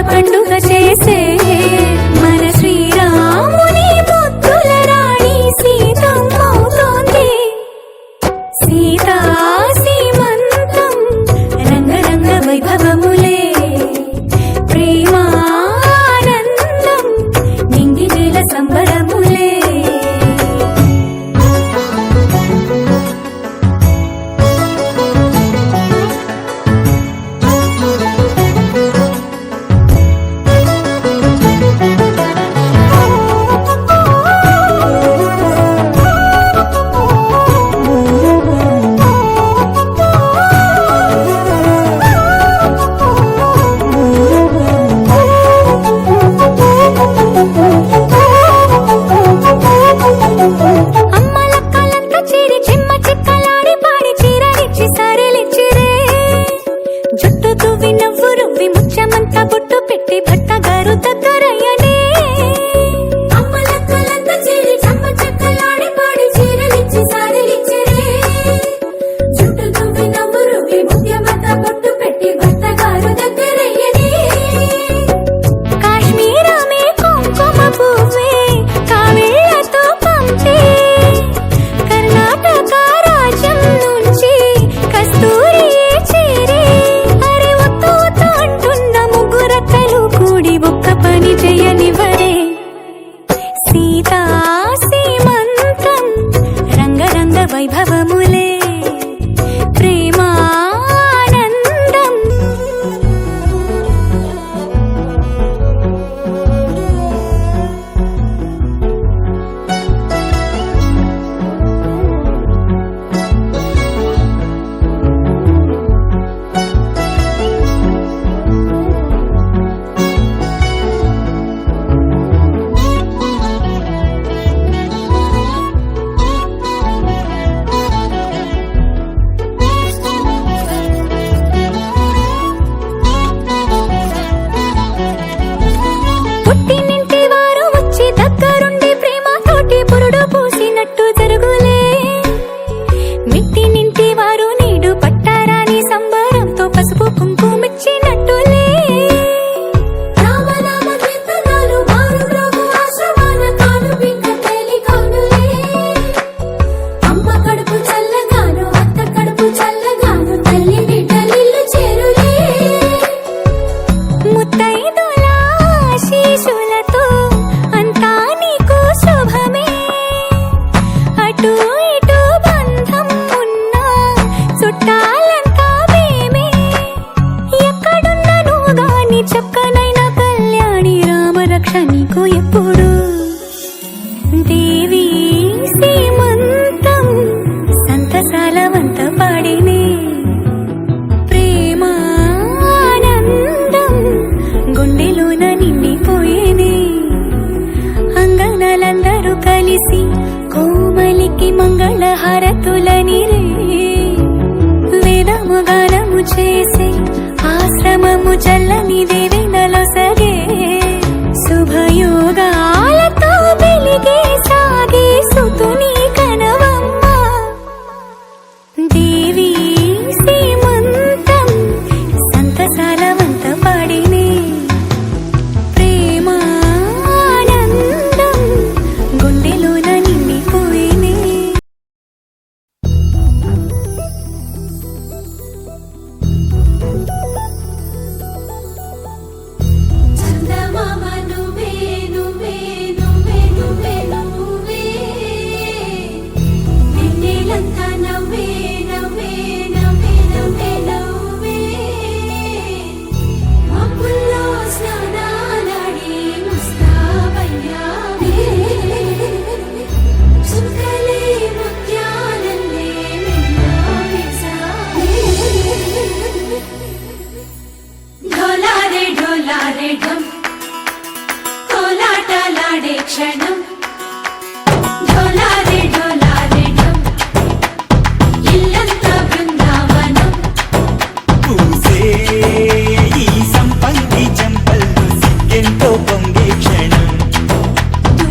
పండుగ చేసే మన శ్రీరాముని ముద్దుల రాణి సీతమ్మవుతోంది. సీతా సీమంతం రంగరంగ వైభవములే, ప్రేమానందం నింగి నేల సంబరములే. వైభవములే, ప్రేమానందం. పుట్టినింటి వారు వచ్చి దగ్గరుండి ప్రేమతోటి పురుడు పూసినట్టు జరుగులే. మిట్టినింటి వారు నీడు పట్టారాని సంబరంతో పసుపు కుంకుమిచ్చినట్టులే. అమ్మ కడుపు చల్లగాను అత్త కడుపు చల్లగాను తల్లి బిడ్డలిల్లు చేరులే. ముత్తైదుల ఆశీస్సులతో అంతా నీకు శుభమే. అటు ఇటు బంధం ఉన్నా చుట్టాలంతా మేమే. ఎక్కడున్నను గాని చక్కనైన కళ్యాణి రామరక్ష నీకు ఎప్పుడు. దేవి సీమంతం సంతసాల వంత పాడినే, ప్రేమానందం గుండెలోన నిండిపోయేనే. అంగనలందరూ కలిసి కోమలికి మంగళ హారతులనిరే. వేదము గానము చేసే ఆశ్రమము చల్లని దేవెనలో సగే. శుభయోగాలతో వెలిగే సాగే సుతుని కనవమ్మ. దేవి సీమంతం సంతసాల వంత పాడినే, ప్రేమానందం గుండెలోన నిండిపోయినే. చందమామ నువ్వే నువ్వే నువ్వే నువ్వే నువ్వే, వెన్నెలంతా నవ్వే నవ్వే నవ్వే నవ్వే నవ్వే. మబ్బుల్లో స్నానాలాడి ముస్తాబయ్యావే. చుక్కలే ముత్యాలల్లే వెన్నోవేశావే. ఢోలారే ఢోలారే ఢం కోలాటలాడే క్షణం. ఢోలారే ఢోలారే ఢం ఇల్లంతా బృందావనం. పూసే ఈ సంపంగి చెంపల్లో సిగ్గెంతో పొంగే క్షణం.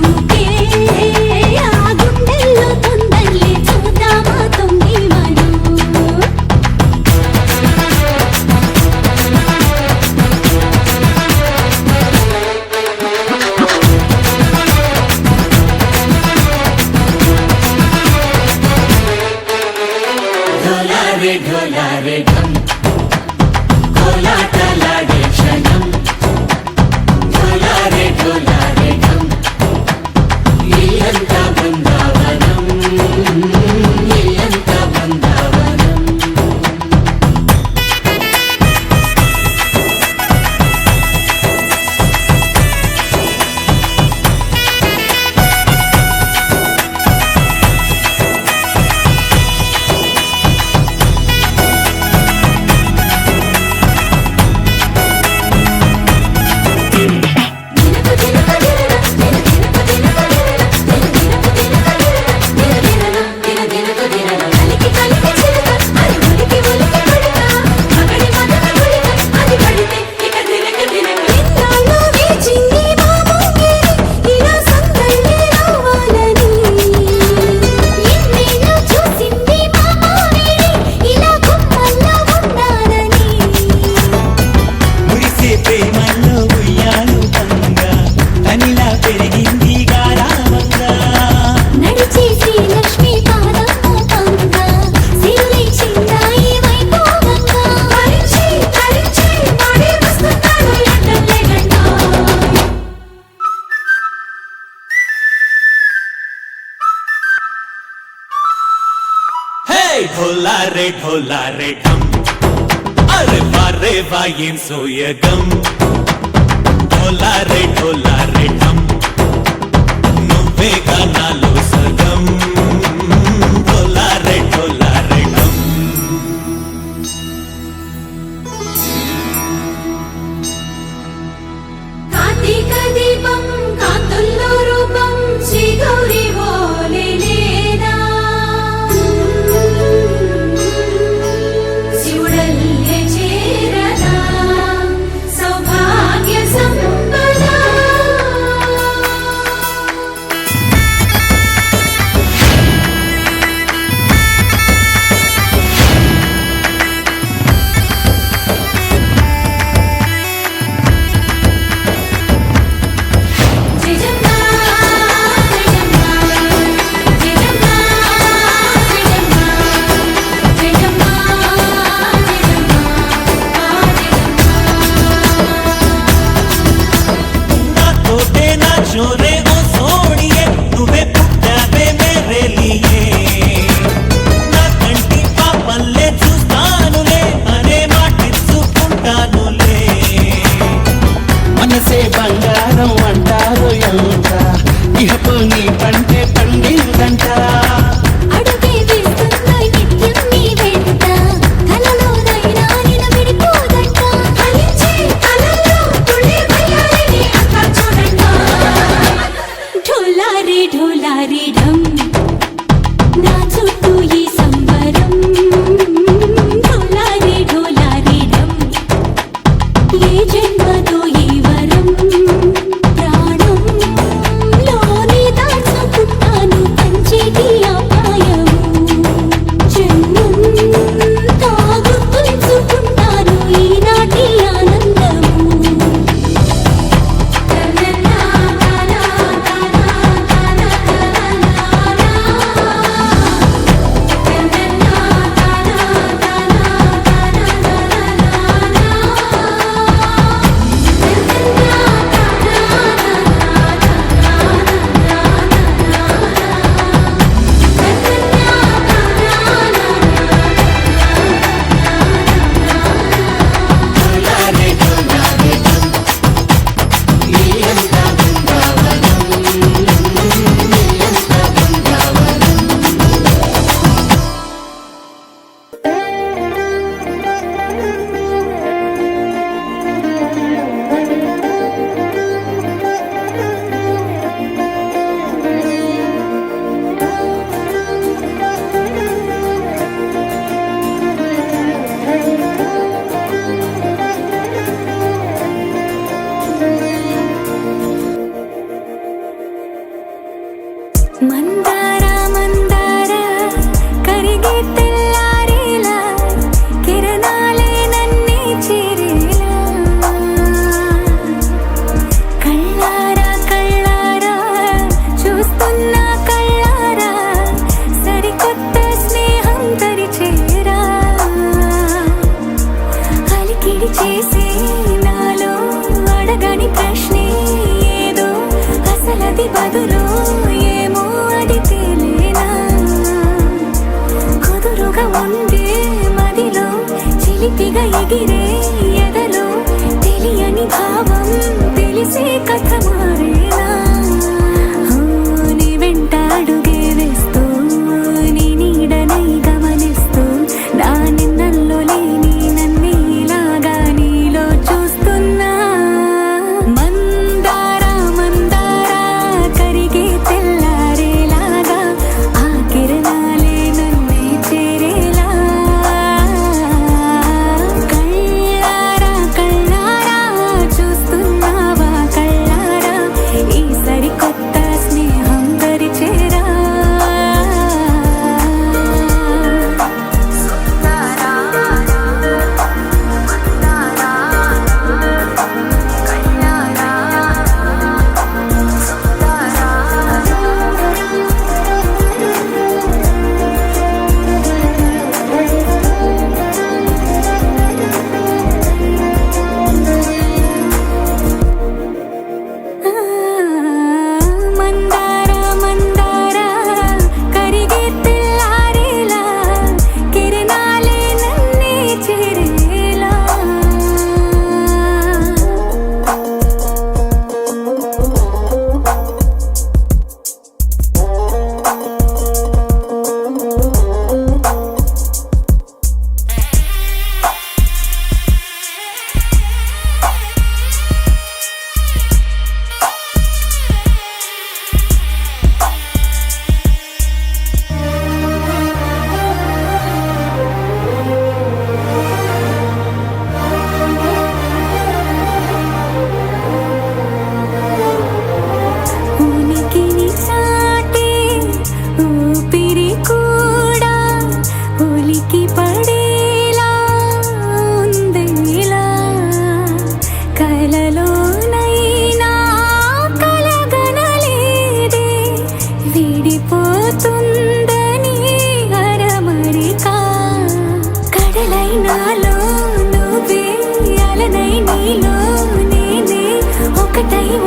దూకే ఆ గుండెల్లో తొందరలే చూద్దామా తొంగి మనం. ढोला रे ढम अरे वारे वायें सोयगम ढोला रे ढम నువ్వే గానాలో సగం ढोला रे ढम కార్తీక దీపం కాంతుల్లో రూపం శ్రీ గౌరీ ఓలేనా శివుడల్లే చేరదా సౌభాగ్య సంపద छोरे ओ सोनिए నువ్వే పుట్టావే మేరే లియే నా కంటి పాపల్లే చూస్తానులే అనే మాటిచ్చుకుంటానులే మనసే బంగారం అంటారు ఎంత ఇహపు నీ పంటే పండిందంట అడుగే వేస్తున్నా నిత్యం నీ వెంట కలలోనైనా నిన్ను విడిపోదంట ఫలించే కలల్లో తుళ్ళే వయ్యారిని అంతా చూడంట ढोला रे ढम నా చుట్టూ ఈ సంబరం ढोला रे ढम ఏ జన్మతో ఈ వరం ప్రాణం లోని దాచుకుంటాను పంచేటి అపాయము జన్మం తాగుతుంచుకుంటాను ఈనాటి ఆనందము మందార మందార కరిగే తెల్లారేలా కిరణాలే నన్నే చేరేలా కళ్ళారా కళ్ళారా చూస్తున్నా కళ్ళారా సరికొత్త స్నేహం తరిచేరా అలికిడి చేసే నాలో అడగని ప్రశ్నే ఏదో అసలది బదులు ఏమో అది తేలేనా కుదురుగా ఉండే మదిలో చిలిపిగా ఎగిరే ఎదలో తెలియని భావం తెలిసే కథ మారేనా నీ వెంట అడుగే వేస్తూ నీ నీడనై గమనిస్తూ నా నిన్నల్లో లేని నన్నే ఇలాగా నీలో చూస్తున్నా మందార మందార కరిగే తెల్లారేలాగా ఆ కిరణాలే నన్నే చేరేలా కళ్ళారా కళ్ళారా చూస్తున్నావా కళ్ళారా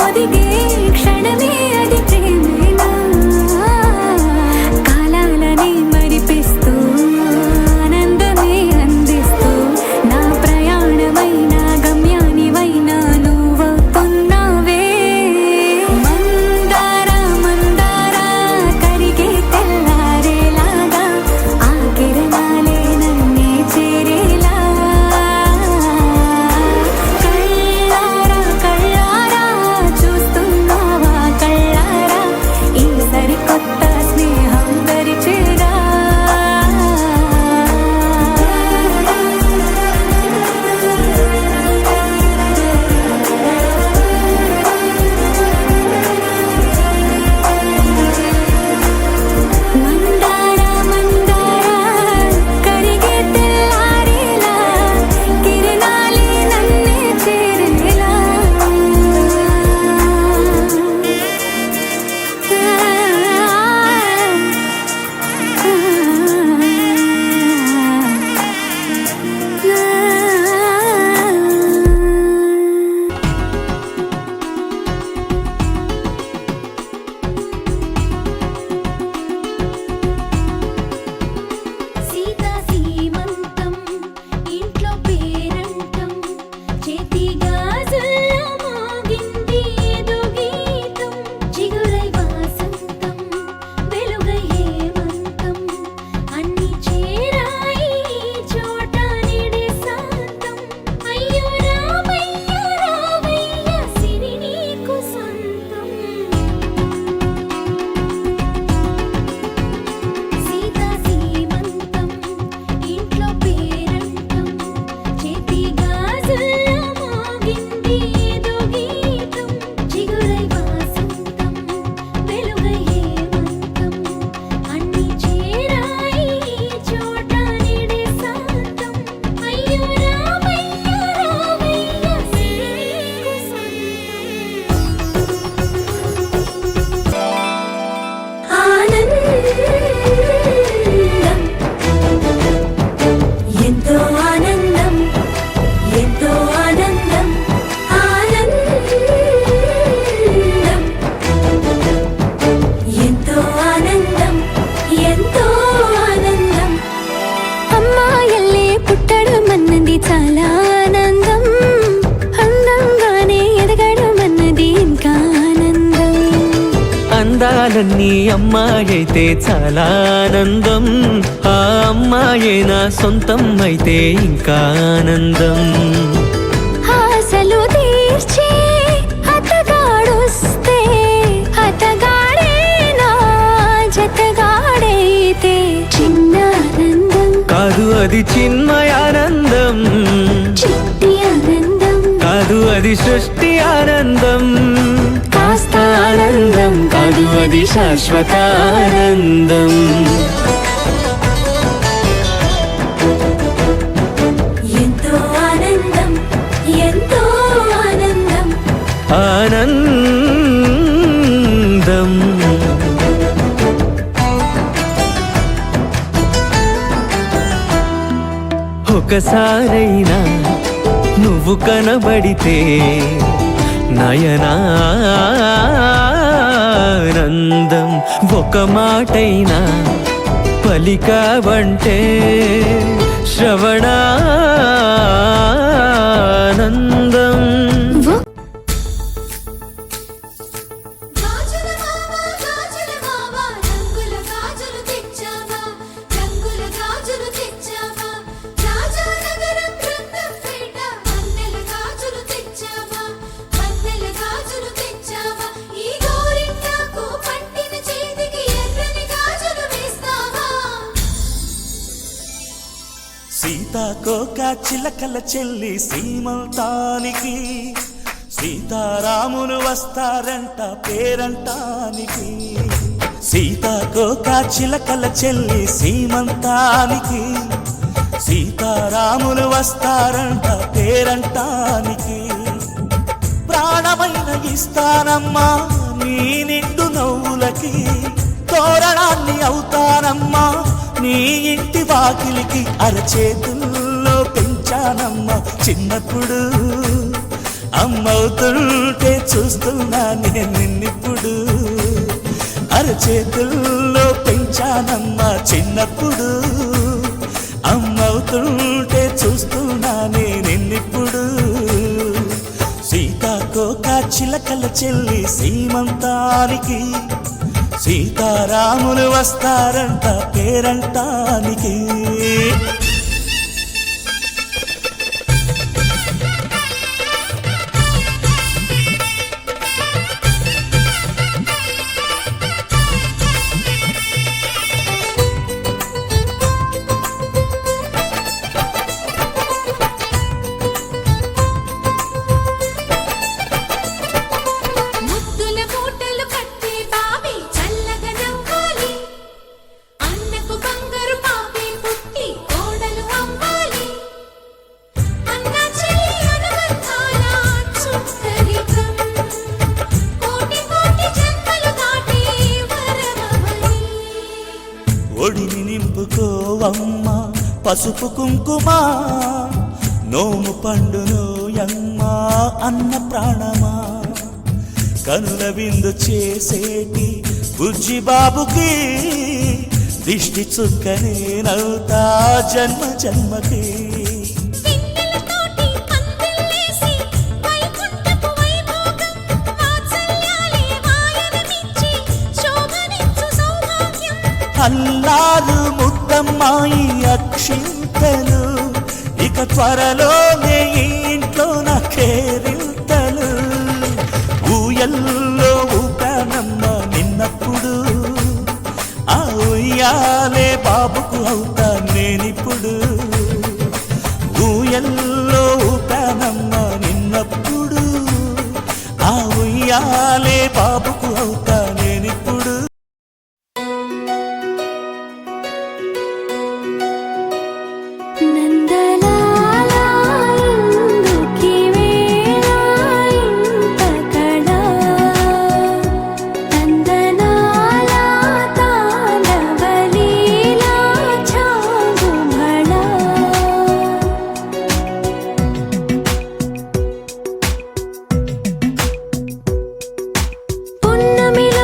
ఒదిగే క్షణమే అది ప్రేమేనా కాలాలని మరిపిస్తూ ఆనందమే అందిస్తూ నా ప్రయాణమైన గమ్యానివైనా నువ్వవుతున్నావే మందార మందార కరిగే తెల్లారేలాగా ఆ కిరణాలే నన్నే చేరేలా కళ్ళారా కళ్ళారా చూస్తున్నావా కళ్ళారా ఈ సరికొత్త స్నేహం దరిచేరా మందార మందార కరిగే తెల్లారేలా కిరణాలే నన్నే చేరేలా సీతా సీమంతం ఇంట్లో పేరంటం చేతి గాజుల్లో మోగింది ఏదో గీతం చిగురై వాసంతం వెలుగై హేమంతం అన్ని చేరాయి చోట నిడే శాంతం అయ్యో రామయ్య రామయ్య సిరి నీకు సొంతం సీతా సీమంతం ఇంట్లో పేరంటం చేతి గాజుల్లో మోగింది ఏదో గీతం చిగురై వాసంతం వెలుగై హేమంతం అన్ని చేరాయి చోట నిడే శాంతం అయ్యో రామయ్య రామయ్య సిరి నీకు సొంతం ఆనందం ఎంతో ఆనందం ఎంతో ఆనందం ఆనందం ఎంతో ఆనందం ఎంతో ఆనందం అమ్మాయల్లే పుట్టడం అన్నది చాలా ఆనందం అందంగానే ఎదగడం అన్నది ఇంకా ఆనందం అందాలన్నీ అమ్మాయైతే చాలా ఆనందం ఆ అమ్మాయే నా సొంతం అయితే ఇంకా ఆనందం ఆశలు తీర్చే అతగాడొస్తే అతగాడే నా జతగాడైతే చిన్న ఆనందం కాదు అది చిన్మయానందం చిట్టి ఆనందం కాదు అది సృష్టి ఆనందం కాస్త ఆనందం కాదు అది శాశ్వత ఆనందం ఎంతో ఆనందం ఎంతో ఆనందం ఆనందం ఒకసారైనా నువ్వు కనబడితే నయనానందం ఒక మాటైనా పలికావంటే శ్రవణానందం గాజుల మావా రంగుల గాజులు తెచ్చావా రంగుల గాజులు తెచ్చావా రాజానగరం రంగంపేట వన్నెల గాజులు తెచ్చావా వన్నెల గాజులు తెచ్చావా ఈ గోరింటాకు పట్టిన చేతికి ఎర్రని గాజులు వేస్తావా సీతాకోక చిలకల చెల్లి సీమంతానికి సీతారాములు వస్తారంట పేరంటానికి సీతాకోక చిలకల చెల్లి సీమంతానికి సీతారాములు వస్తారంట పేరంటానికి ప్రాణమైన ఇస్తానమ్మా నీ నిండు నవ్వులకి తోరణాన్ని అవుతానమ్మా నీ ఇంటి వాకిలికి అరచేతుల్లో పెంచానమ్మా చిన్నప్పుడు అమ్మవుతుంటే చూస్తున్నా నేను నిన్నిప్పుడు అరచేతుల్లో పెంచానమ్మా చిన్నప్పుడు అమ్మవుతుంటే చూస్తున్నా నేను నిన్నిప్పుడు సీతాకోక చిలకల చెల్లి సీమంతానికి సీతారాములు వస్తారంట పేరంటానికి ముద్దుల మూటలు కట్టి బావి చల్లగా నవ్వాలి అన్నకు బంగారు పాపి పుట్టి కోడలు అవ్వాలి అన్న చెల్లి అనుబంధాల చుట్టరికం కోటి కోటి జన్మలు దాటి వరమవని ఒడిని నింపుకోవమ్మా పసుపు కుంకుమ నోము పండును యమ్మా అన్న ప్రాణమా కనుల విందు చేసేటి బుజ్జి బాబుకి దిష్టి చుక్కనే నవ్వుతా జన్మ జన్మకి పిన్నెలతోటి పందిళ్ళేసి వైకుంఠపు వైభోగం వాత్సల్యాలే వాయనమిచ్చి శోభనిచ్చు సౌభాగ్యం అల్లారు ముద్దమ్మాయి అక్షింతలు ఇక త్వరలోనే ఈ ఇంట్లో నా కేరింతలు ఊయల్లో ఊపానమ్మ నిన్నప్పుడు ఆ ఉయ్యాలే బాబుకు అవుతా నేనిప్పుడు ఊయల్లో ఊపానమ్మ నిన్నప్పుడు ఆ ఉయ్యాలే బాబుకు అవుతా నేనిప్పుడు నందలాల ఇందుకి వేళ ఇంత కళ నందనాల తాళవలీలా చాగుమళ పున్నమిలో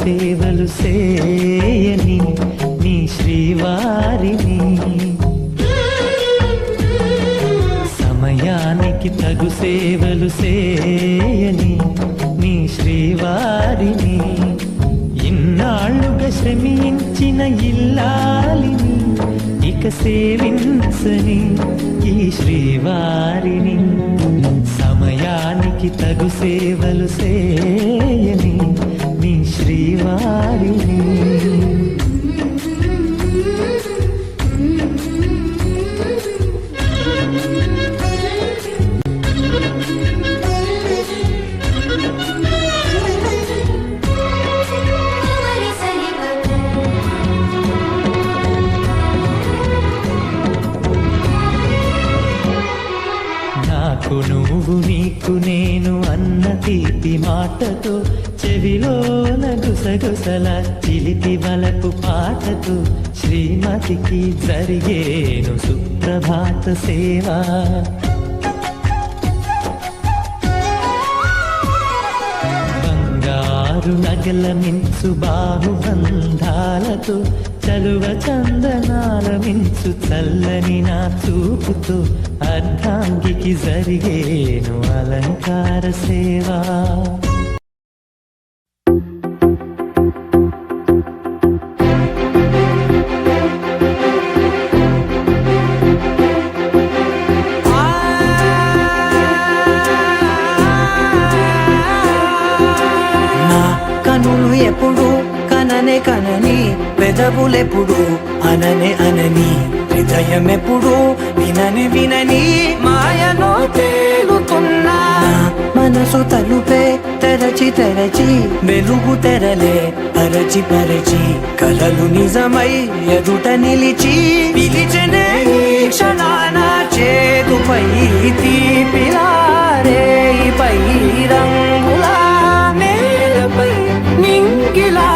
సేవలు సేయని నీ శ్రీవారిని, సమయానికి తగు సేవలు సేయని నీ శ్రీవారిని, ఇన్నాళ్ళుగా శ్రమించిన ఇల్లాలిని ఇక సేవించని ఈ శ్రీవారిని, సమయానికి తగు సేవలు సేయని నీ శ్రీవారిని. నాకు నువ్వు నీకు నేను అన్న తీపి మాటతో, చెవిలోన గుసగుసల చిలిపి వలపు పాటతో, శ్రీమతికి జరిగేను సుప్రభాత సేవ. బంగారు నగల మించు బాహుబంధాలతో, చలువ చందనాల మించు చల్లని నా చూపుతో, అర్ధాంగికి జరిగేను అలంకార సేవ. నా కనులు ఎప్పుడు కననే కనని, పెదవులెప్పుడు అననే అనని, హృదయం ఎప్పుడు వినని వినని, మాయలో తేలుతున్నా మనసు తలుపే తెరచి తెరచి, వెలుగు తెరలే పరచి పరచి, కలలు నిజమై ఎదుట నిలిచి, పిలిచనే ఈ క్షణాన చేతుపై తీపిలారే పై రంగులా, నేలపై నింగిలా,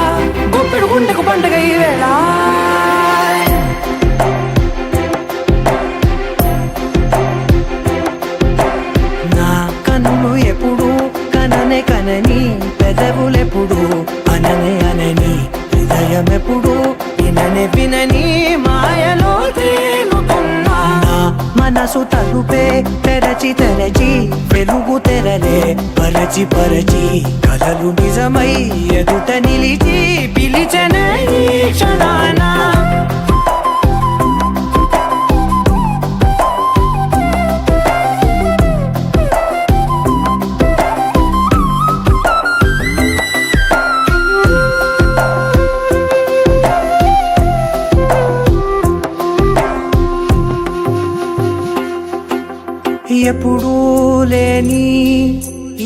గుప్పెడు గుండెకు పండగ ఈ వేళ. నా కన్నులు ఎప్పుడు కననే కనని, పెదవులెప్పుడు అననే అనని, హృదయం ఎప్పుడు విననే వినని, మాయలో తేలుతున్నా మనసు తలుపే తెరచి తెరచి, వెలుగు తెరలే పరచి పరచి, కలలు నిజమై ఎదుట నిలిచి, పిలిచనే ఈ క్షణాన. ఎప్పుడూ లేని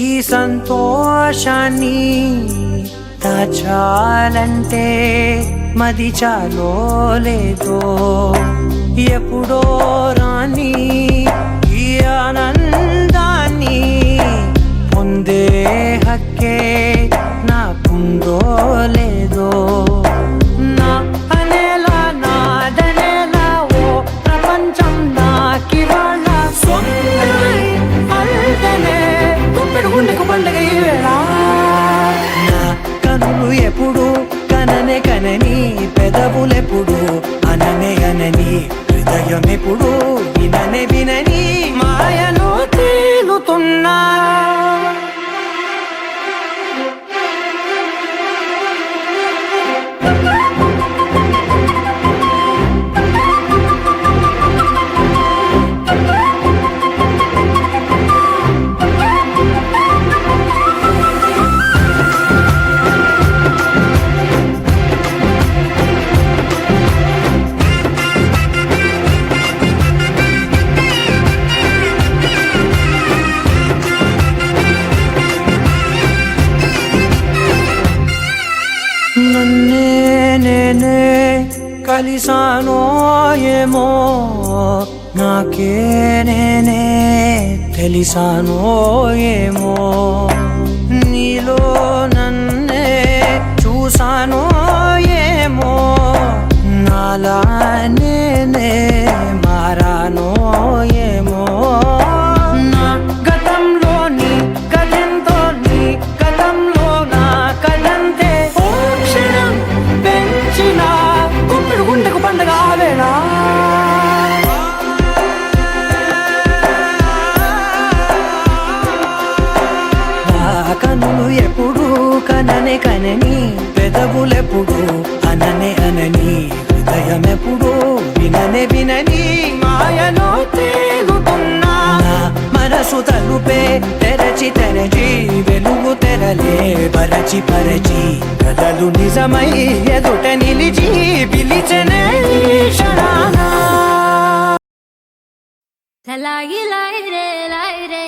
ఈ సంతోషాన్ని దాచాలంటే మది చాలో లేదో, ఎప్పుడో రాని ఈ ఆనందాన్ని పొందే హక్కే నాకుందో లేదో, నా అనేలా నాదనేలా ఓ ప్రపంచం నాకివాళ గుండెకు పండగ ఈ వేళ. నా కనులు ఎప్పుడు కననే కనని, పెదవులెప్పుడు అననే అనని, హృదయం ఎప్పుడు విననే వినని, మాయలో తేలుతున్నా. నన్నే నేనే కలిసానో ఏమో, నాకే నేనే తెలిసానో ఏమో, నీలో నన్నే చూసానో ఏమో, నాలా నేనే మారానో ఏమో, నా గతంలోని గతంతో నీ గతంలో నా కదంతే, ఓ కననే కనని పెదవులెప్పుడు అననే అనని హృదయమెప్పుడు విననే వినని మాయలో తేలుతున్నా నా మనసు తలుపే తెరచి తెరచి వెలుగు తెరలే పరచి పరచి కలలు నిజమై ఎదుట నిలిచి పిలిచనే క్షణానా లాయి లాయి రే లాయి రే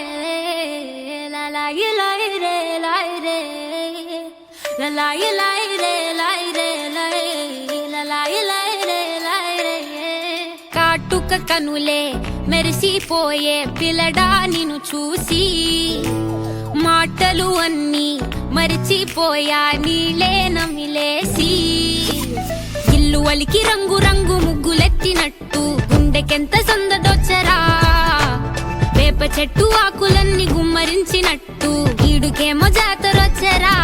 లాయి లాయి రే లాయి రే లాయి లాయి రే లాయి రే లాయి లాయి రే లాయి రే కాటుక కనులే మెరిసిపోయే పిల్లడా నిన్ను చూసి మాటలు అన్నీ మరిచిపోయా నీళ్ళే నమిలేసి ఇల్లు వలికి రంగు రంగు ముగ్గులెత్తినట్టు గుండెకెంత సందదొచ్చరా వేప చెట్టు ఆకులన్నీ గుమ్మరించినట్టు ఈడుకేమో జాతరొచ్చరా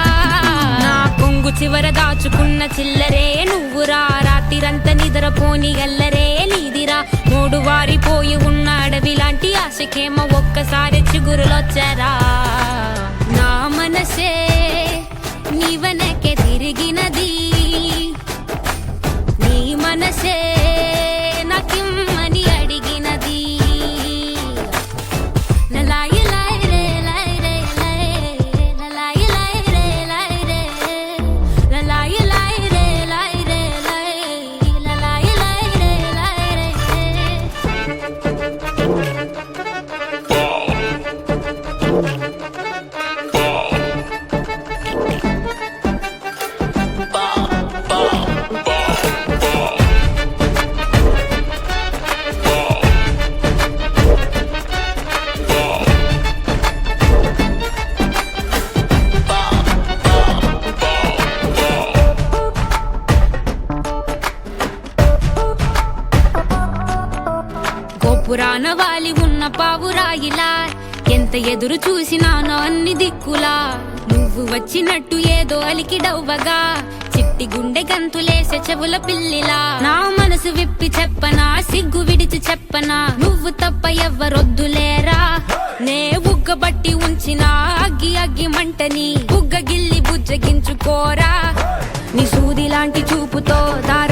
నా కొంగు చివర దాచుకున్న చిల్లరే నువ్వురా రాత్రిరంతా నిద్రపోని గల్లరే నీదిరా మూడు వారిపోయి ఉన్న అడవి లాంటి ఆశకేమో ఒక్కసారి చిగురులొచ్చరా నా మనసే నీ వెనకే తిరిగినది నీ మనసే నాకిమ్మని అడిగినది లాయి లాయి రే లాయి రే లాయి లాయి రే లాయి రే లాయి లాయి రే లాయి రే లాయి లాయి రే లాయి రే గోపురాన వాలి ఉన్న పావురాయిలా ఎంత ఎదురు చూసినానో అన్ని దిక్కులా నువ్వు వచ్చినట్టు ఏదో అలికిడవ్వగా చిట్టి గుండె గంతులేసే చెవుల పిల్లిలా నా మనసు విప్పి చెప్పనా సిగ్గు విడిచి చెప్పనా నువ్వు తప్ప ఎవ్వరొద్దులేరా నే బుగ్గబట్టి ఉంచిన అగ్గి అగ్గి మంటని బుగ్గ గిల్లి బుజ్జగించుకోరా నీ సూది లాంటి చూపుతో దారి